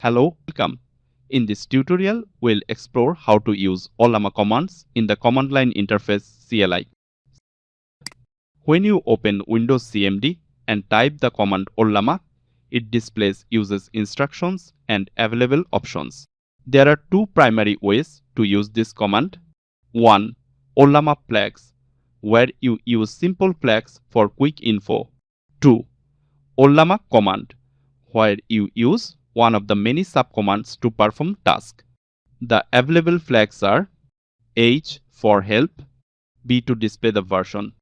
Hello, welcome. In this tutorial, we'll explore how to use LLaMA commands in the command line interface CLI. When you open Windows CMD and type the command LLaMA, it displays uses instructions and available options. There are two primary ways to use this command. One, LLaMA flags, where you use simple flags for quick info. Two, LLaMA command, where you use one of the many subcommands to perform tasks. The available flags are H for help, B to display the version.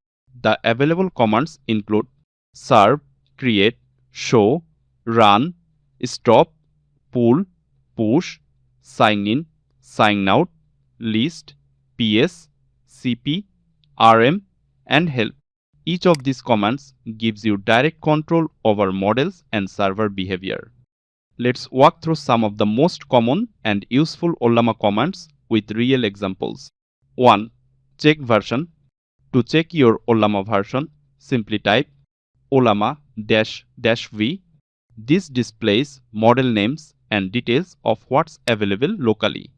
The available commands include serve, create, show, run, stop, pull, push, sign in, sign out, list, PS, CP, RM, and help. Each of these commands gives you direct control over models and server behavior. Let's walk through some of the most common and useful LLaMA commands with real examples. 1. Check version. To check your LLaMA version, simply type LLaMA-v. This displays model names and details of what's available locally.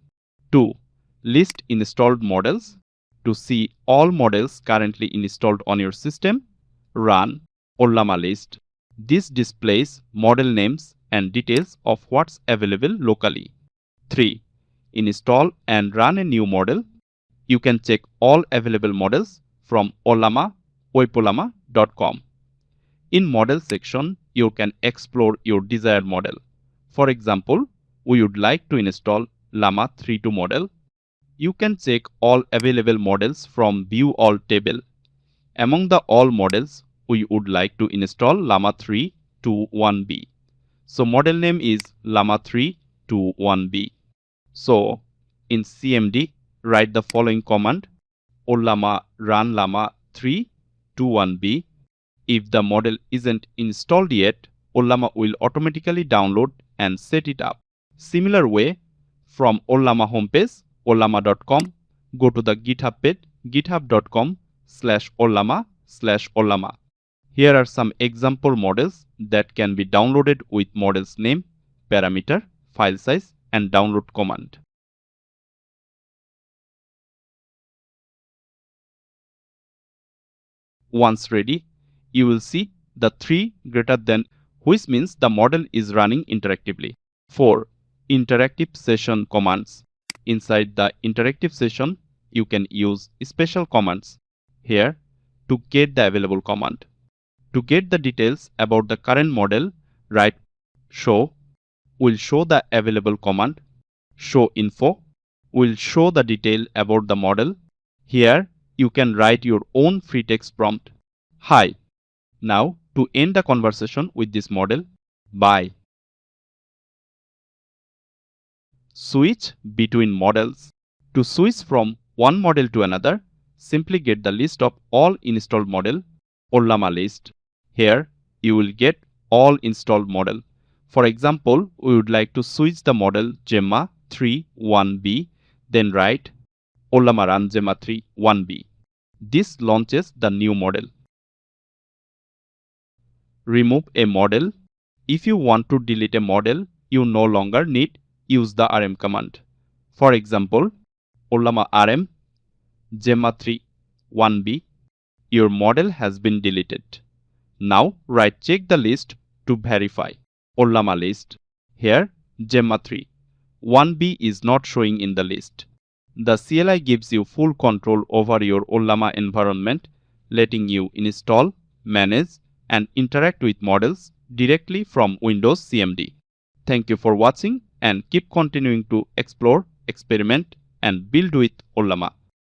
2. List installed models. To see all models currently installed on your system, run LLaMA list. This displays model names and details of what's available locally. 3. Install and run a new model. You can check all available models from webollama.com. In model section, you can explore your desired model. For example, we would like to install LLaMA 3.2 model. You can check all available models from View All table. Among the all models, we would like to install LLaMA 3.2.1b. So model name is LLaMA 3.2.1b. So in CMD, write the following command: LLaMA run LLaMA 3.2.1b. If the model isn't installed yet, LLaMA will automatically download and set it up. Similar way, from LLaMA homepage, LLaMA.com, go to the GitHub page, github.com/LLaMA/LLaMA. Here are some example models that can be downloaded with models name, parameter, file size, and download command. Once ready, you will see the 3 greater than, which means the model is running interactively. 4. Interactive session commands. Inside the interactive session, you can use special commands. Here, to get the available command. To get the details about the current model, write show will show the available command. Show info will show the detail about the model. Here, you can write your own free text prompt. Hi. Now, to end the conversation with this model, bye. Switch between models. To switch from one model to another, simply get the list of all installed model, LLaMA list. Here, you will get all installed model. For example, we would like to switch the model Gemma 3.1b, then write LLaMA run Gemma 3.1b. This launches the new model. Remove a model. If you want to delete a model, you no longer need use the rm command. For example, LLaMA rm Gemma 3.1b. Your model has been deleted. Now write check the list to verify. LLaMA list. Here, Gemma 3.1b is not showing in the list. The CLI gives you full control over your LLaMA environment, letting you install, manage, and interact with models directly from Windows CMD. Thank you for watching and keep continuing to explore, experiment, and build with LLaMA.